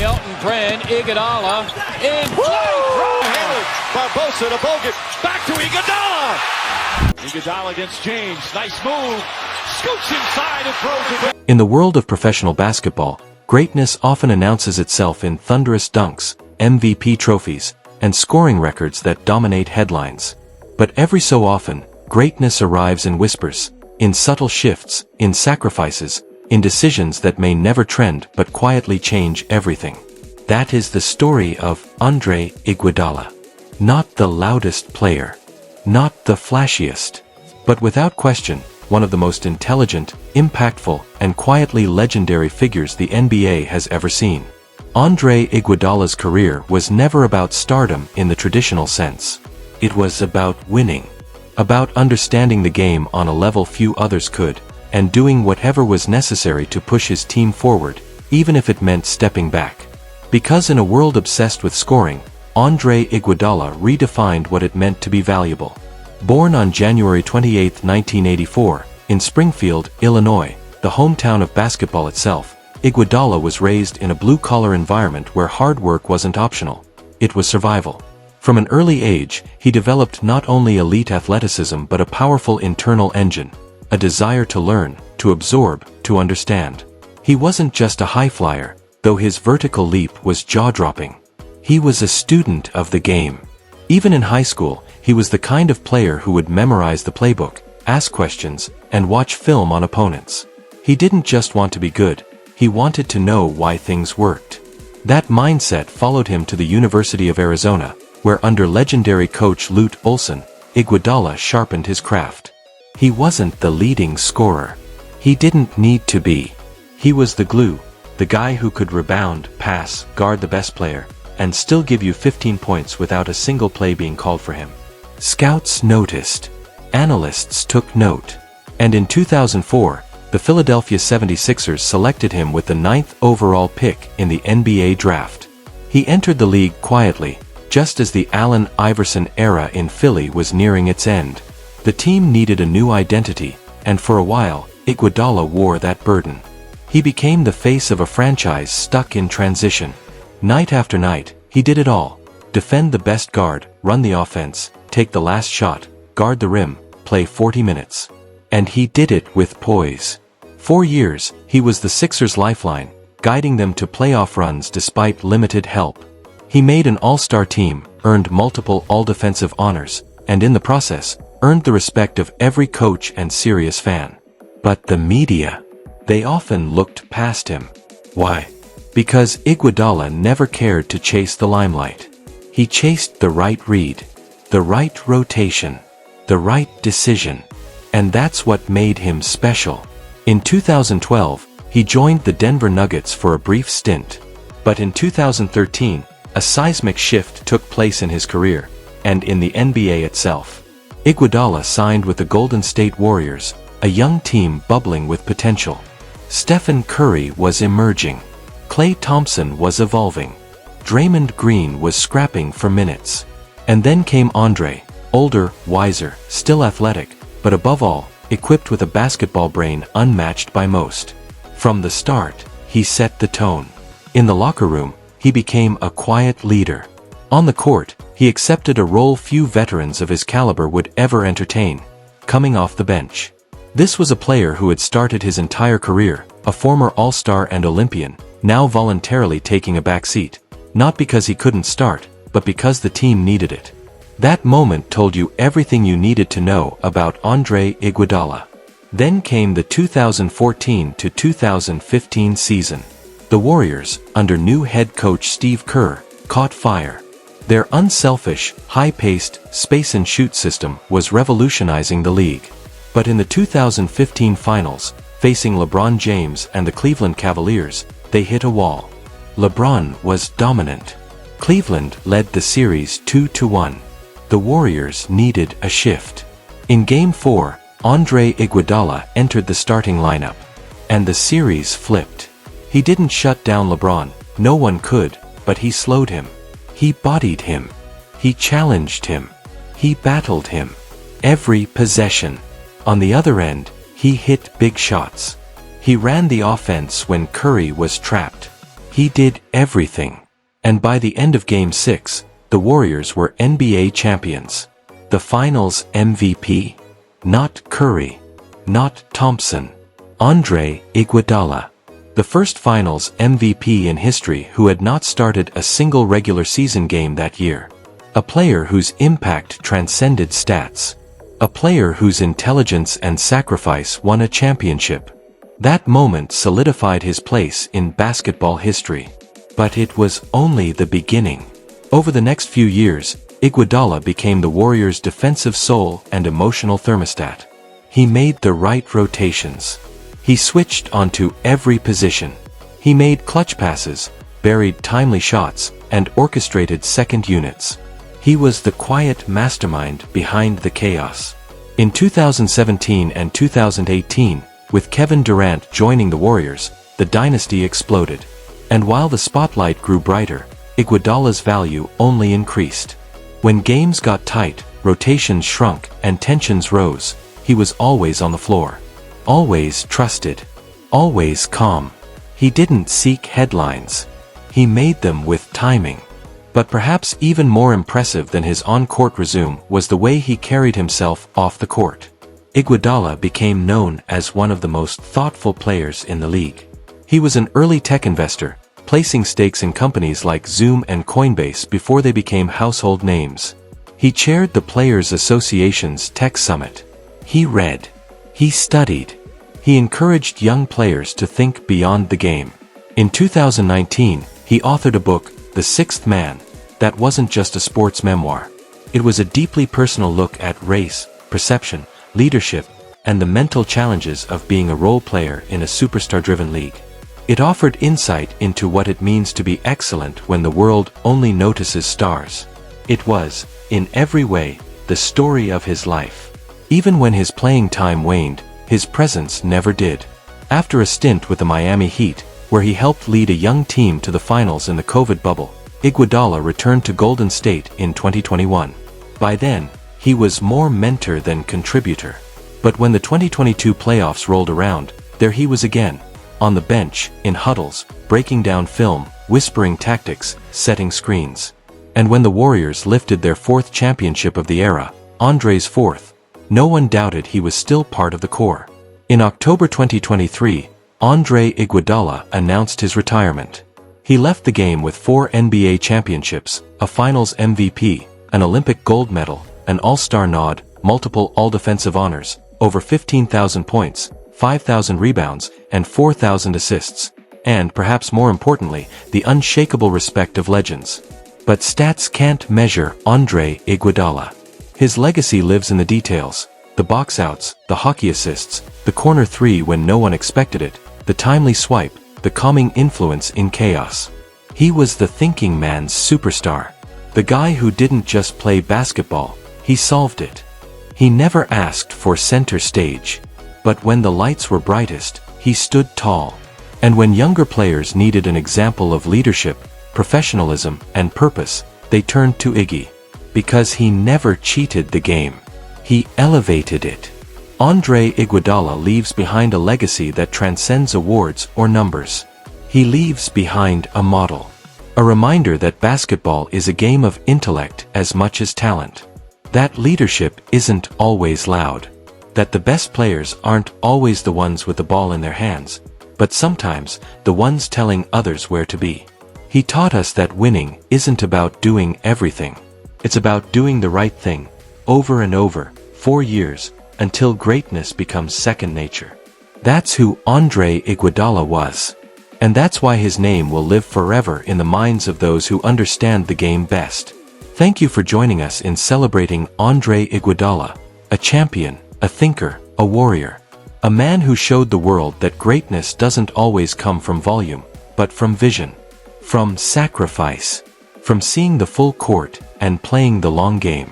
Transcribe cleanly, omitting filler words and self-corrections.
Elton Brand, Iguodala, in play. Handled. Barbosa to Bogut. Back to Iguodala. Iguodala against James. Nice move. Scoots inside and throws it. In the world of professional basketball, greatness often announces itself in thunderous dunks, MVP trophies, and scoring records that dominate headlines. But every so often, greatness arrives in whispers, in subtle shifts, in sacrifices, in decisions that may never trend but quietly change everything. That is the story of Andre Iguodala. Not the loudest player, not the flashiest, but without question, one of the most intelligent, impactful, and quietly legendary figures the NBA has ever seen. Andre Iguodala's career was never about stardom in the traditional sense. It was about winning, about understanding the game on a level few others could, and doing whatever was necessary to push his team forward, even if it meant stepping back. Because in a world obsessed with scoring, Andre Iguodala redefined what it meant to be valuable. Born on January 28, 1984, in Springfield, Illinois, the hometown of basketball itself, Iguodala was raised in a blue-collar environment where hard work wasn't optional. It was survival. From an early age, he developed not only elite athleticism but a powerful internal engine, a desire to learn, to absorb, to understand. He wasn't just a high flyer, though his vertical leap was jaw-dropping. He was a student of the game. Even in high school, he was the kind of player who would memorize the playbook, ask questions, and watch film on opponents. He didn't just want to be good, he wanted to know why things worked. That mindset followed him to the University of Arizona, where under legendary coach Lute Olson, Iguodala sharpened his craft. He wasn't the leading scorer. He didn't need to be. He was the glue, the guy who could rebound, pass, guard the best player, and still give you 15 points without a single play being called for him. Scouts noticed. Analysts took note. And in 2004, the Philadelphia 76ers selected him with the 9th overall pick in the NBA draft. He entered the league quietly, just as the Allen Iverson era in Philly was nearing its end. The team needed a new identity, and for a while, Iguodala wore that burden. He became the face of a franchise stuck in transition. Night after night, he did it all. Defend the best guard, run the offense, take the last shot, guard the rim, play 40 minutes. And he did it with poise. 4 years, he was the Sixers' lifeline, guiding them to playoff runs despite limited help. He made an all-star team, earned multiple all-defensive honors, and in the process, earned the respect of every coach and serious fan. But the media, they often looked past him. Why? Because Iguodala never cared to chase the limelight. He chased the right read, the right rotation, the right decision. And that's what made him special. In 2012, he joined the Denver Nuggets for a brief stint. But in 2013, a seismic shift took place in his career, and in the NBA itself. Iguodala signed with the Golden State Warriors, a young team bubbling with potential. Stephen Curry was emerging. Klay Thompson was evolving. Draymond Green was scrapping for minutes. And then came Andre, older, wiser, still athletic, but above all, equipped with a basketball brain unmatched by most. From the start, he set the tone. In the locker room, he became a quiet leader. On the court, he accepted a role few veterans of his caliber would ever entertain, coming off the bench. This was a player who had started his entire career, a former All-Star and Olympian, now voluntarily taking a back seat, not because he couldn't start, but because the team needed it. That moment told you everything you needed to know about Andre Iguodala. Then came the 2014 to 2015 season. The Warriors, under new head coach Steve Kerr, caught fire. Their unselfish, high-paced, space-and-shoot system was revolutionizing the league. But in the 2015 finals, facing LeBron James and the Cleveland Cavaliers, they hit a wall. LeBron was dominant. Cleveland led the series 2-1. The Warriors needed a shift. In Game 4, Andre Iguodala entered the starting lineup. And the series flipped. He didn't shut down LeBron, no one could, but he slowed him. He bodied him. He challenged him. He battled him. Every possession. On the other end, he hit big shots. He ran the offense when Curry was trapped. He did everything. And by the end of Game 6, the Warriors were NBA champions. The Finals MVP? Not Curry. Not Thompson. Andre Iguodala. The first Finals MVP in history who had not started a single regular season game that year. A player whose impact transcended stats. A player whose intelligence and sacrifice won a championship. That moment solidified his place in basketball history. But it was only the beginning. Over the next few years, Iguodala became the Warriors' defensive soul and emotional thermostat. He made the right rotations. He switched onto every position. He made clutch passes, buried timely shots, and orchestrated second units. He was the quiet mastermind behind the chaos. In 2017 and 2018, with Kevin Durant joining the Warriors, the dynasty exploded. And while the spotlight grew brighter, Iguodala's value only increased. When games got tight, rotations shrunk, and tensions rose, he was always on the floor. Always trusted. Always calm. He didn't seek headlines. He made them with timing. But perhaps even more impressive than his on-court resume was the way he carried himself off the court. Iguodala became known as one of the most thoughtful players in the league. He was an early tech investor, placing stakes in companies like Zoom and Coinbase before they became household names. He chaired the Players Association's Tech Summit. He read. He studied. He encouraged young players to think beyond the game. In 2019, he authored a book, The Sixth Man, that wasn't just a sports memoir. It was a deeply personal look at race, perception, leadership, and the mental challenges of being a role player in a superstar-driven league. It offered insight into what it means to be excellent when the world only notices stars. It was, in every way, the story of his life. Even when his playing time waned, his presence never did. After a stint with the Miami Heat, where he helped lead a young team to the finals in the COVID bubble, Iguodala returned to Golden State in 2021. By then, he was more mentor than contributor. But when the 2022 playoffs rolled around, there he was again. On the bench, in huddles, breaking down film, whispering tactics, setting screens. And when the Warriors lifted their fourth championship of the era, Andre's fourth, no one doubted he was still part of the core. In October 2023, Andre Iguodala announced his retirement. He left the game with 4 NBA championships, a Finals MVP, an Olympic gold medal, an All-Star nod, multiple All-Defensive honors, over 15,000 points, 5,000 rebounds, and 4,000 assists, and perhaps more importantly, the unshakable respect of legends. But stats can't measure Andre Iguodala. His legacy lives in the details, the box outs, the hockey assists, the corner three when no one expected it, the timely swipe, the calming influence in chaos. He was the thinking man's superstar. The guy who didn't just play basketball, he solved it. He never asked for center stage. But when the lights were brightest, he stood tall. And when younger players needed an example of leadership, professionalism, and purpose, they turned to Iggy. Because he never cheated the game. He elevated it. Andre Iguodala leaves behind a legacy that transcends awards or numbers. He leaves behind a model. A reminder that basketball is a game of intellect as much as talent. That leadership isn't always loud. That the best players aren't always the ones with the ball in their hands, but sometimes the ones telling others where to be. He taught us that winning isn't about doing everything. It's about doing the right thing, over and over, for years, until greatness becomes second nature. That's who Andre Iguodala was. And that's why his name will live forever in the minds of those who understand the game best. Thank you for joining us in celebrating Andre Iguodala, a champion, a thinker, a warrior. A man who showed the world that greatness doesn't always come from volume, but from vision. From sacrifice. From seeing the full court and playing the long game.